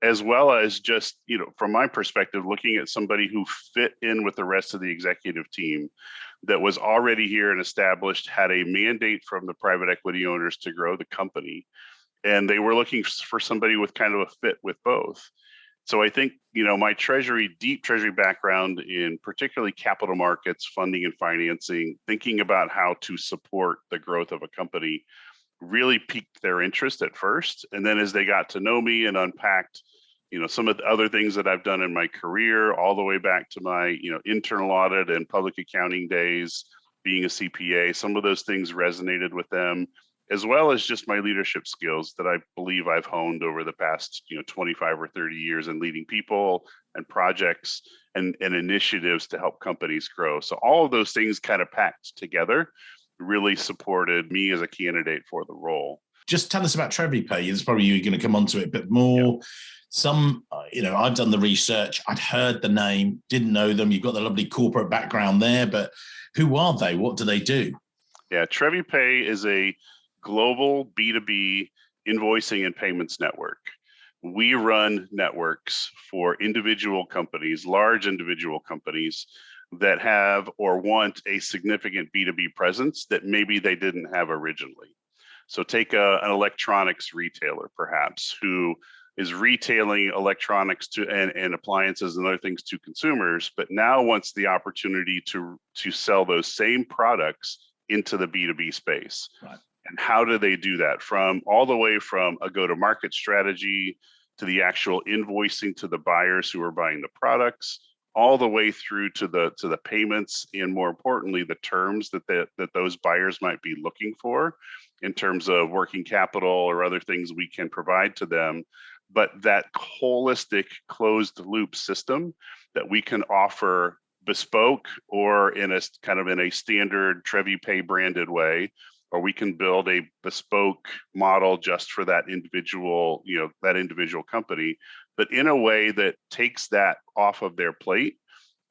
D: as well as just, from my perspective, looking at somebody who fit in with the rest of the executive team that was already here and established, had a mandate from the private equity owners to grow the company. And they were looking for somebody with kind of a fit with both. So I think, my deep treasury background in particularly capital markets, funding and financing, thinking about how to support the growth of a company really piqued their interest at first. And then as they got to know me and unpacked, some of the other things that I've done in my career, all the way back to my, internal audit and public accounting days, being a CPA, some of those things resonated with them, as well as just my leadership skills that I believe I've honed over the past 25 or 30 years in leading people and projects and initiatives to help companies grow. So all of those things kind of packed together really supported me as a candidate for the role.
C: Just tell us about TreviPay. It's probably you're going to come onto it a bit more. Yeah. I've done the research. I'd heard the name, didn't know them. You've got the lovely corporate background there, but who are they? What do they do?
D: Yeah, TreviPay is a global B2B invoicing and payments network. We run networks for individual companies, large individual companies that have or want a significant B2B presence that maybe they didn't have originally. So take an electronics retailer, perhaps, who is retailing electronics to and appliances and other things to consumers, but now wants the opportunity to sell those same products into the B2B space.
C: Right.
D: And how do they do that? All the way from a go-to-market strategy to the actual invoicing to the buyers who are buying the products, all the way through to the payments, and more importantly, the terms that those buyers might be looking for in terms of working capital or other things we can provide to them. But that holistic closed loop system that we can offer bespoke or in a standard TreviPay branded way, or we can build a bespoke model just for that individual company, but in a way that takes that off of their plate,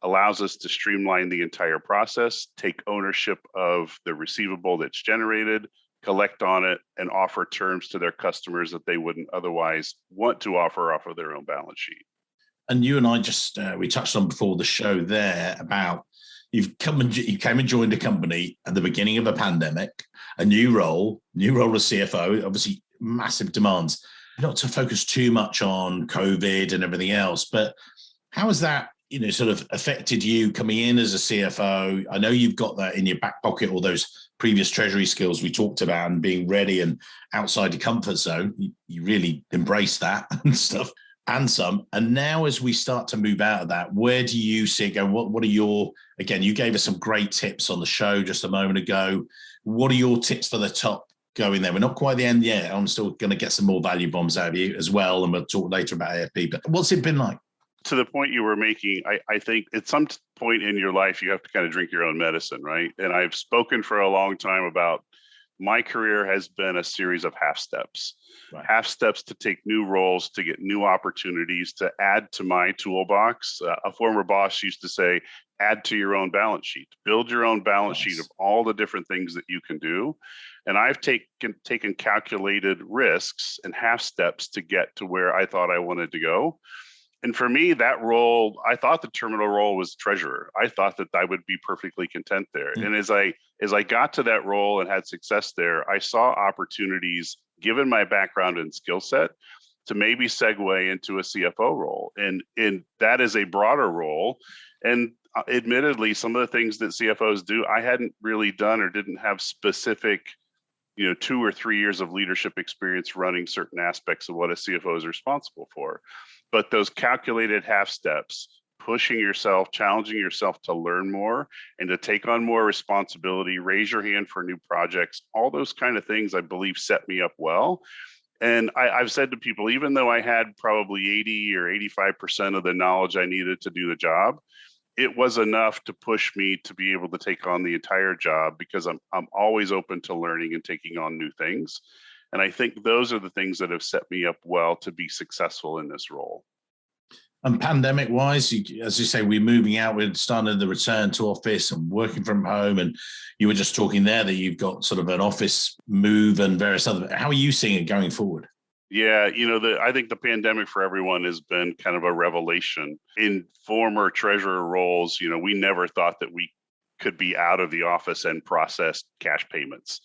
D: allows us to streamline the entire process, take ownership of the receivable that's generated, collect on it, and offer terms to their customers that they wouldn't otherwise want to offer off of their own balance sheet.
C: And you and I we touched on before the show there about you came and joined a company at the beginning of a pandemic, a new role as CFO, obviously massive demands, not to focus too much on COVID and everything else, but how has that, sort of affected you coming in as a CFO? I know you've got that in your back pocket, all those previous treasury skills we talked about and being ready and outside your comfort zone. You really embrace that and stuff and some. And now as we start to move out of that, where do you see it going? What are again, you gave us some great tips on the show just a moment ago. What are your tips for the top going there? We're not quite at the end yet. I'm still going to get some more value bombs out of you as well. And we'll talk later about AFP, but what's it been like?
D: To the point you were making, I think at some point in your life, you have to kind of drink your own medicine, right? And I've spoken for a long time about my career has been a series of half steps. Right. Half steps to take new roles, to get new opportunities, to add to my toolbox. A former boss used to say, add to your own balance sheet, build your own balance sheet of all the different things that you can do. And I've taken calculated risks and half steps to get to where I thought I wanted to go. And for me, that role, I thought the terminal role was treasurer. I thought that I would be perfectly content there. Mm-hmm. And as I got to that role and had success there, I saw opportunities, given my background and skill set, to maybe segue into a CFO role. And that is a broader role. And admittedly, some of the things that CFOs do, I hadn't really done or didn't have specific 2 or 3 years of leadership experience running certain aspects of what a CFO is responsible for. But those calculated half steps, pushing yourself, challenging yourself to learn more and to take on more responsibility, raise your hand for new projects, all those kind of things, I believe, set me up well. And I've said to people, even though I had probably 80 or 85% of the knowledge I needed to do the job, it was enough to push me to be able to take on the entire job because I'm always open to learning and taking on new things. And I think those are the things that have set me up well to be successful in this role.
C: And pandemic-wise, as you say, we're moving out, we're starting the return to office and working from home. And you were just talking there that you've got sort of an office move and various other. How are you seeing it going forward?
D: Yeah, I think the pandemic for everyone has been kind of a revelation. In former treasurer roles, we never thought that we could be out of the office and process cash payments.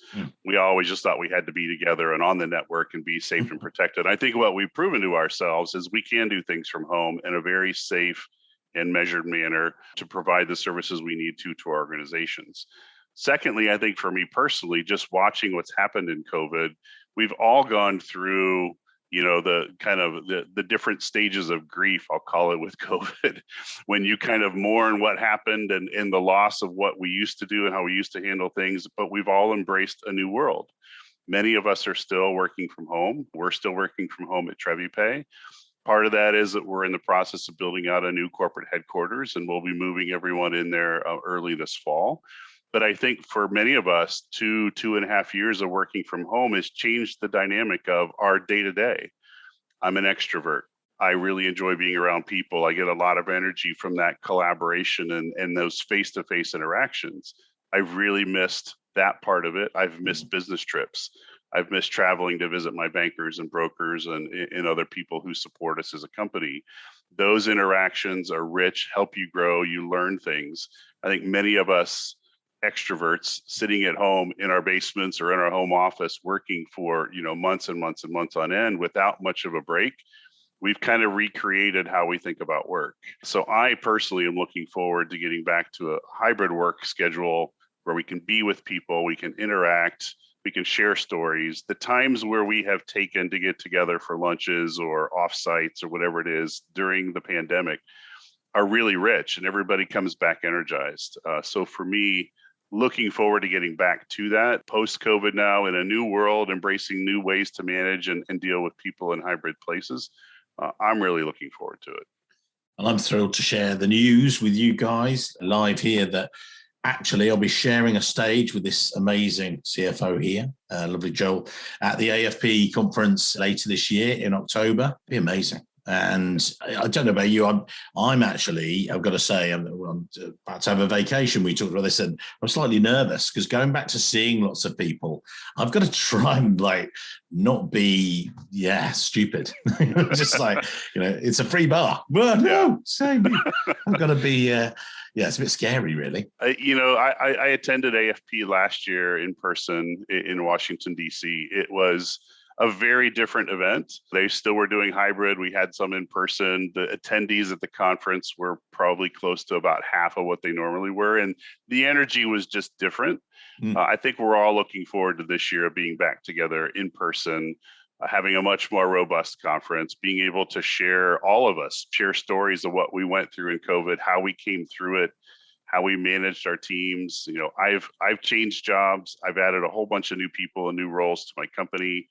D: We always just thought we had to be together and on the network and be safe and protected. I think what we've proven to ourselves is we can do things from home in a very safe and measured manner to provide the services we need to our organizations. Secondly, I think for me personally, just watching what's happened in COVID, we've all gone through the kind of the different stages of grief, I'll call it, with COVID, when you kind of mourn what happened and the loss of what we used to do and how we used to handle things, but we've all embraced a new world. Many of us are still working from home. We're still working from home at TreviPay. Part of that is that we're in the process of building out a new corporate headquarters, and we'll be moving everyone in there early this fall. But I think for many of us, 2.5 years of working from home has changed the dynamic of our day-to-day. I'm an extrovert. I really enjoy being around people. I get a lot of energy from that collaboration and those face-to-face interactions. I've really missed that part of it. I've missed business trips. I've missed traveling to visit my bankers and brokers and other people who support us as a company. Those interactions are rich, help you grow, you learn things. I think many of us extroverts sitting at home in our basements or in our home office working for months and months and months on end without much of a break, we've kind of recreated how we think about work. So I personally am looking forward to getting back to a hybrid work schedule where we can be with people, we can interact, we can share stories. The times where we have taken to get together for lunches or offsites or whatever it is during the pandemic are really rich, and everybody comes back energized. So for me, looking forward to getting back to that post-COVID now in a new world, embracing new ways to manage and deal with people in hybrid places. I'm really looking forward to it.
C: And I'm thrilled to share the news with you guys live here that actually I'll be sharing a stage with this amazing CFO here, lovely Joel, at the AFP conference later this year in October. It'll be amazing. And I don't know about you, I'm actually, I've got to say, I'm about to have a vacation. We talked about this, and I'm slightly nervous because going back to seeing lots of people, I've got to try and not be, stupid. Just it's a free bar. Well, no, same. I've got to be, it's a bit scary, really.
D: I attended AFP last year in person in Washington, D.C. It was a very different event. They still were doing hybrid. We had some in person. The attendees at the conference were probably close to about half of what they normally were. And the energy was just different. I think we're all looking forward to this year of being back together in person, having a much more robust conference, being able to share, all of us, share stories of what we went through in COVID, how we came through it, how we managed our teams. I've changed jobs. I've added a whole bunch of new people and new roles to my company.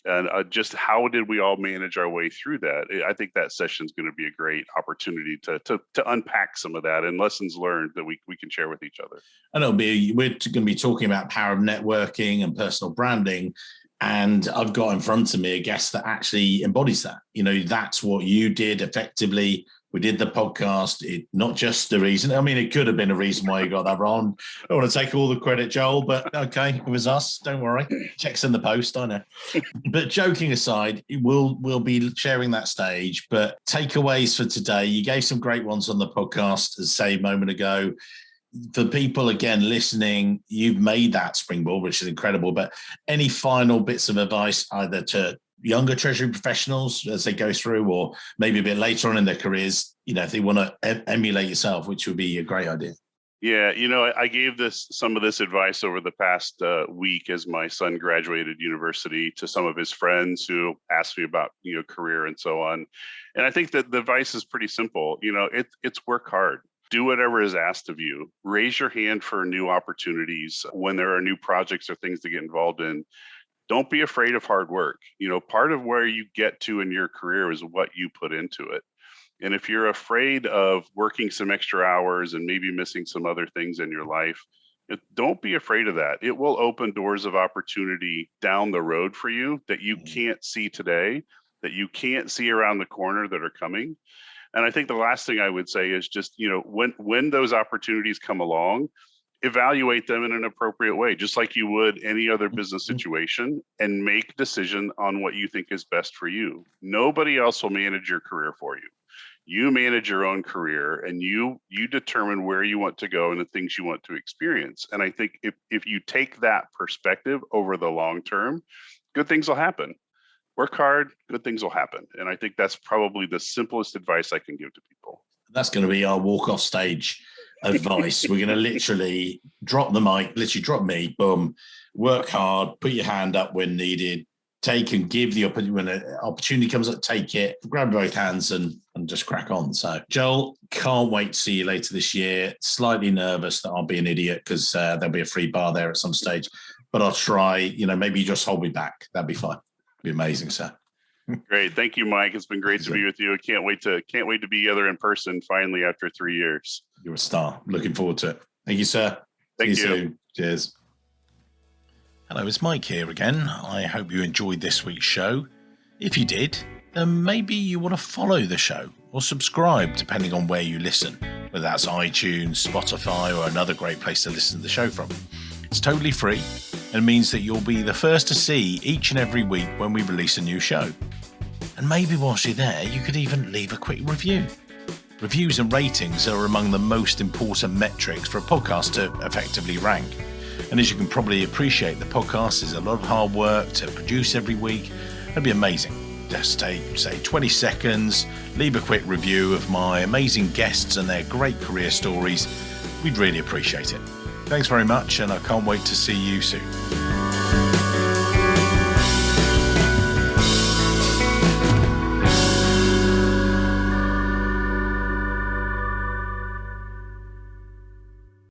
D: And just how did we all manage our way through that? I think that session is going to be a great opportunity to unpack some of that and lessons learned that we can share with each other.
C: And we're going to be talking about power of networking and personal branding. And I've got in front of me a guest that actually embodies that. That's what you did effectively. We did the podcast. Not just the reason. I mean, it could have been a reason why you got that wrong. I don't want to take all the credit, Joel, but okay, it was us. Don't worry. Checks in the post, I know. But joking aside, we'll be sharing that stage. But takeaways for today, you gave some great ones on the podcast, as say a moment ago. For people, again, listening, you've made that springboard, which is incredible. But any final bits of advice, either to younger Treasury professionals as they go through, or maybe a bit later on in their careers, if they want to emulate yourself, which would be a great idea?
D: Yeah, I gave some of this advice over the past week as my son graduated university to some of his friends who asked me about career and so on. And I think that the advice is pretty simple. It's work hard. Do whatever is asked of you. Raise your hand for new opportunities when there are new projects or things to get involved in. Don't be afraid of hard work. Part of where you get to in your career is what you put into it. And if you're afraid of working some extra hours and maybe missing some other things in your life, don't be afraid of that. It will open doors of opportunity down the road for you that you can't see today, that you can't see around the corner that are coming. And I think the last thing I would say is just, when those opportunities come along, evaluate them in an appropriate way, just like you would any other business situation, and make a decision on what you think is best for you. Nobody else will manage your career for you. You manage your own career, and you determine where you want to go and the things you want to experience. And I think if you take that perspective over the long term, good things will happen. Work hard, good things will happen. And I think that's probably the simplest advice I can give to people.
C: That's going to be our walk off stage advice. We're going to literally drop the mic, literally drop me, boom, work hard, put your hand up when needed, take and give the opportunity. When an opportunity comes up, take it, grab both hands and just crack on. So, Joel, can't wait to see you later this year. Slightly nervous that I'll be an idiot because there'll be a free bar there at some stage, but I'll try. Maybe you just hold me back. That'd be fine. Be amazing, sir.
D: Great. Thank you, Mike. It's been great to be with you. I can't wait to be together in person finally after 3 years.
C: You're a star. Looking forward to it. Thank you, sir.
D: Thank you.
C: Soon. Cheers. Hello, it's Mike here again. I hope you enjoyed this week's show. If you did, then maybe you want to follow the show or subscribe, depending on where you listen, whether that's iTunes, Spotify, or another great place to listen to the show from. It's totally free and means that you'll be the first to see each and every week when we release a new show. And maybe whilst you're there, you could even leave a quick review. Reviews and ratings are among the most important metrics for a podcast to effectively rank. And as you can probably appreciate, the podcast is a lot of hard work to produce every week. It'd be amazing. Just take, say, 20 seconds, leave a quick review of my amazing guests and their great career stories. We'd really appreciate it. Thanks very much, and I can't wait to see you soon.